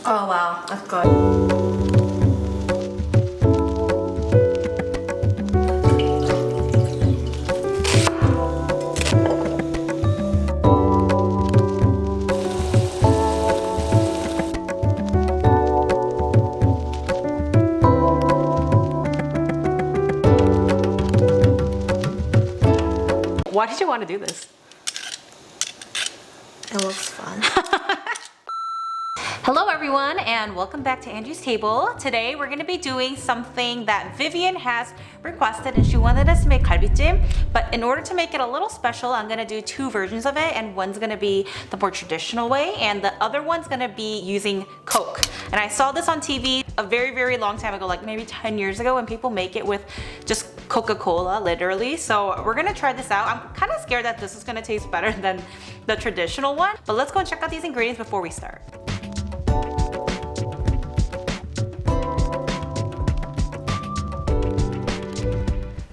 Oh wow, that's good. Why did you want to do this? It looks fun. Hello everyone and welcome back to Angie's Table. Today we're going to be doing something that Vivian has requested and she wanted us to make 갈비찜, but in order to make it a little special I'm going to do two versions of it, and one's going to be the more traditional way and the other one's going to be using Coke. And I saw this on TV a very long time ago, like maybe 10 years ago, when people make it with just Coca-Cola literally. So we're going to try this out. I'm kind of scared that this is going to taste better than the traditional one, but let's go and check out these ingredients before we start.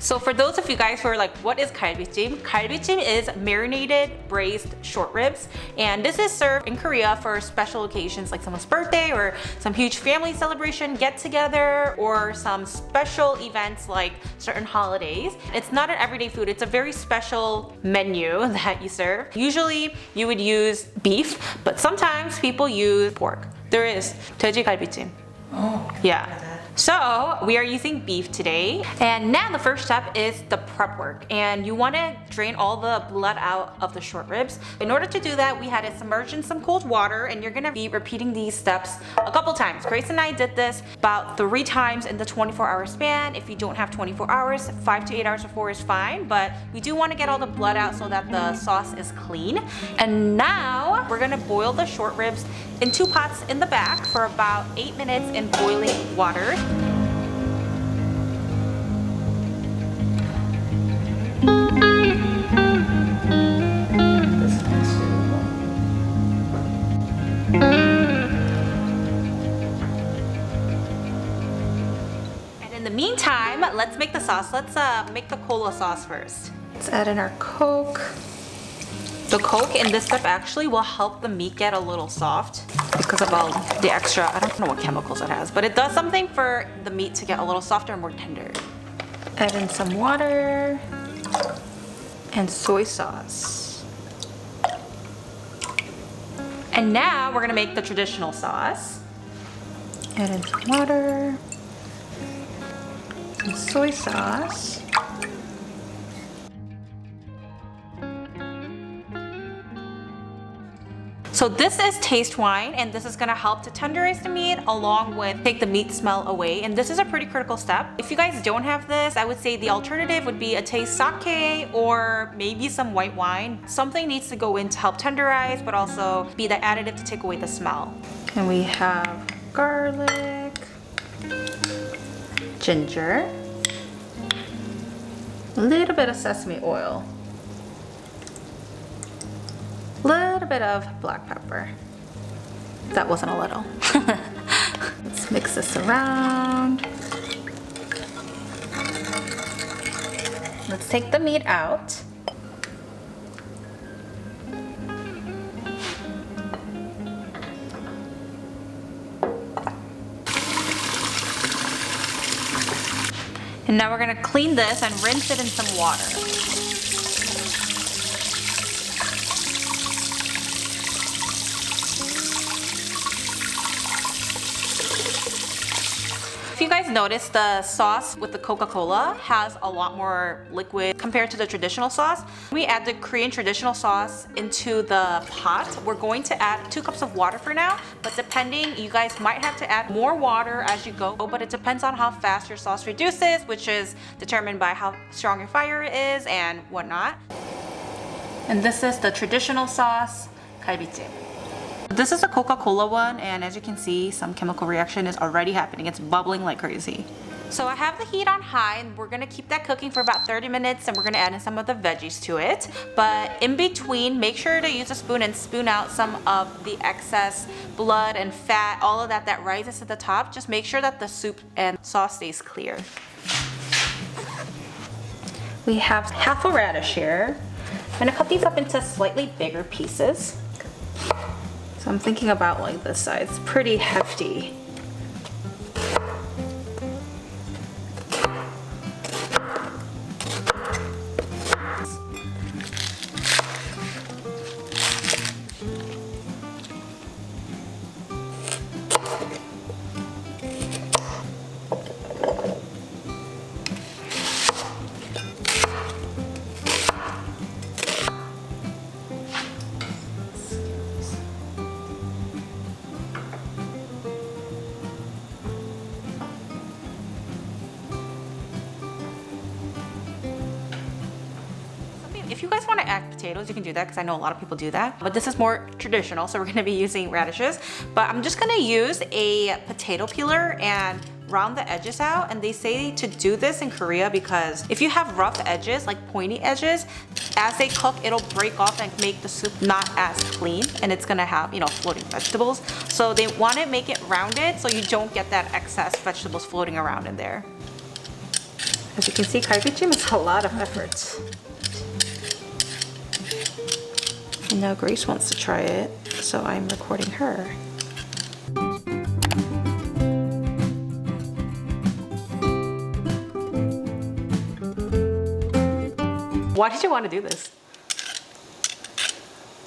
So for those of you guys who are like, what is 갈비찜? 갈비찜 is marinated braised short ribs, and this is served in Korea for special occasions like someone's birthday or some huge family celebration, get together, or some special events like certain holidays. It's not an everyday food, it's a very special menu that you serve. Usually you would use beef, but sometimes people use pork. There is 돼지 갈비찜. Oh. Yeah. So we are using beef today, and now the first step is the prep work, and you want to drain all the blood out of the short ribs. In order to do that, we had it submerged in some cold water, and you're going to be repeating these steps a couple times. Grace and I did this about 3 times in the 24-hour span. If you don't have 24 hours, 5 to 8 hours before is fine, but we do want to get all the blood out so that the sauce is clean. And now we're going to boil the short ribs in 2 pots in the back for about 8 minutes in boiling water. And in the meantime, let's make the sauce. Let's make the cola sauce first. Let's add in our Coke. The Coke in this step actually will help the meat get a little soft because of all the extra, I don't know what chemicals it has, but it does something for the meat to get a little softer and more tender. Add in some water and soy sauce. And now we're gonna make the traditional sauce. Add in some water and soy sauce. So this is taste wine, and this is gonna help to tenderize the meat along with take the meat smell away, and this is a pretty critical step. If you guys don't have this, I would say the alternative would be a taste sake or maybe some white wine. Something needs to go in to help tenderize but also be the additive to take away the smell. And we have garlic, ginger, a little bit of sesame oil, little bit of black pepper. That wasn't a little. Let's mix this around. Let's take the meat out. And now we're gonna clean this and rinse it in some water. If you guys notice, the sauce with the Coca-Cola has a lot more liquid compared to the traditional sauce. We add the Korean traditional sauce into the pot. We're going to add 2 cups of water for now, but depending, you guys might have to add more water as you go, but it depends on how fast your sauce reduces, which is determined by how strong your fire is and whatnot. And this is the traditional sauce, 갈비찜. This is a Coca-Cola one, and as you can see, some chemical reaction is already happening. It's bubbling like crazy. So I have the heat on high, and we're gonna keep that cooking for about 30 minutes, and we're gonna add in some of the veggies to it. But in between, make sure to use a spoon and spoon out some of the excess blood and fat, all of that that rises to the top. Just make sure that the soup and sauce stays clear. We have half a radish here. I'm gonna cut these up into slightly bigger pieces. So So I'm thinking about like this side. It's pretty hefty. If you guys want to add potatoes, you can do that because I know a lot of people do that. But this is more traditional, so we're going to be using radishes. But I'm just going to use a potato peeler and round the edges out. And they say to do this in Korea because if you have rough edges, like pointy edges, as they cook, it'll break off and make the soup not as clean. And it's going to have, you know, floating vegetables. So they want to make it rounded so you don't get that excess vegetables floating around in there. As you can see, 갈비찜 is a lot of effort. And now Grace wants to try it, so I'm recording her. Why did you want to do this?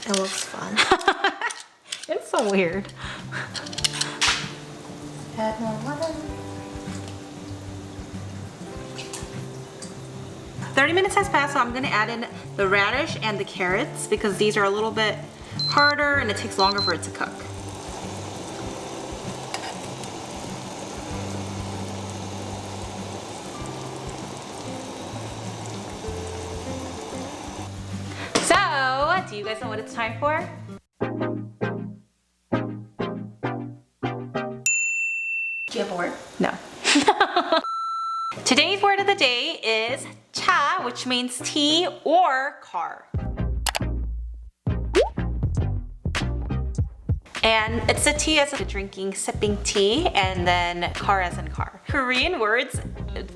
It looks fun. It's so weird. Add more water. 30 minutes has passed, so I'm gonna add in the radish and the carrots because these are a little bit harder and it takes longer for it to cook. So, do you guys know what it's time for? Do you have a word? No. Today's word of the day is cha, which means tea or car. And it's the tea as in drinking, sipping tea, and then car as in car. Korean words,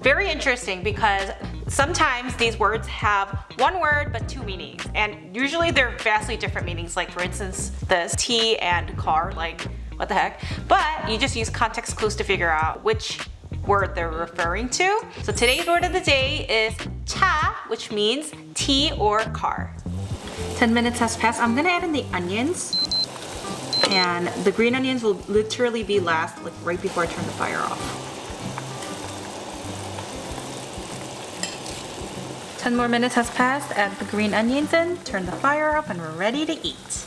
very interesting because sometimes these words have one word but two meanings. And usually they're vastly different meanings. Like for instance, this tea and car, like what the heck? But you just use context clues to figure out which word they're referring to. So today's word of the day is cha, which means tea or car. 10 minutes has passed. I'm gonna add in the onions. And the green onions will literally be last, like right before I turn the fire off. 10 more minutes has passed. Add the green onions in, turn the fire off, and we're ready to eat.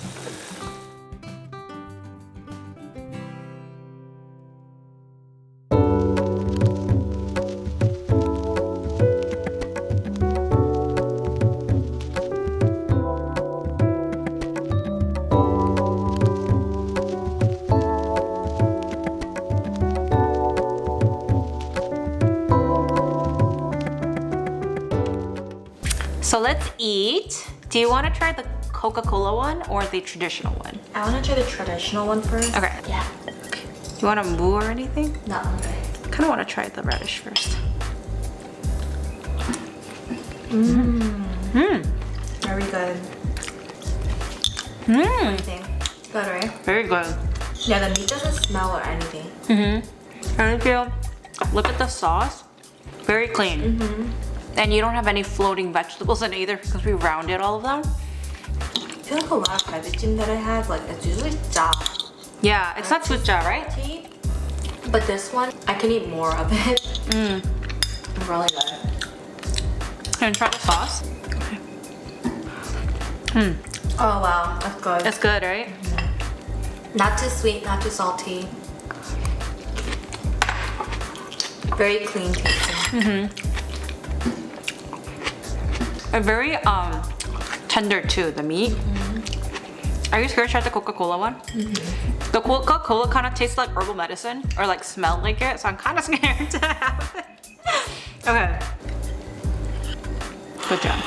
So let's eat. Do you want to try the Coca-Cola one or the traditional one? I want to try the traditional one first. Okay. Yeah. Do you want to moo or anything? No, I'm good. I kind of want to try the radish first. Very good. What do you think? Good, right? Very good. Yeah, the meat doesn't smell or anything. And if you look at the sauce, very clean. And you don't have any floating vegetables in it either because we rounded all of them. I feel like a lot of 갈비찜 that I have, like it's usually ja. Yeah, it's not suja, right? Tea. But this one, I can eat more of it. Really good. And try the sauce. Oh wow, that's good. It's good, right? Not too sweet, not too salty. Very clean tasting. And very tender too, the meat. Are you scared to try the Coca-Cola one? The Coca-Cola kind of tastes like herbal medicine or like smell like it, so I'm kind of scared to have it. Okay. Good job.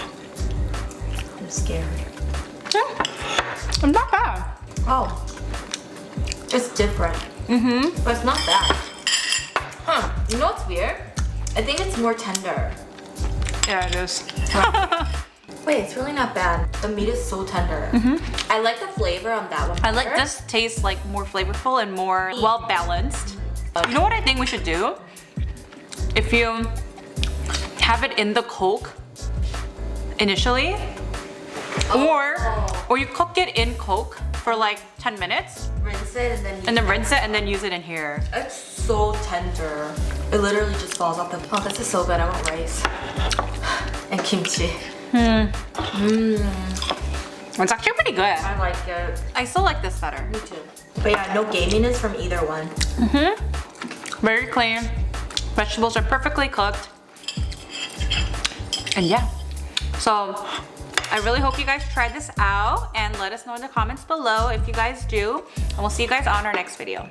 I'm scared. Yeah, it's not bad. Oh, it's different. But it's not bad. Huh? You know what's weird? I think it's more tender. Yeah, it is. Wait, it's really not bad. The meat is so tender. I like the flavor on that one. I like this tastes like more flavorful and more well balanced. You know what I think we should do? If you have it in the Coke initially, or you cook it in Coke for like 10 minutes, Rinse it and then rinse it and then use it in here. It's so tender. It literally just falls off the. Oh, this is so good. I want rice and kimchi. It's actually pretty good. I like it. I still like this better. Me too. But yeah, no gaminess from either one. Very clean. Vegetables are perfectly cooked. And yeah. So I really hope you guys try this out and let us know in the comments below if you guys do. And we'll see you guys on our next video.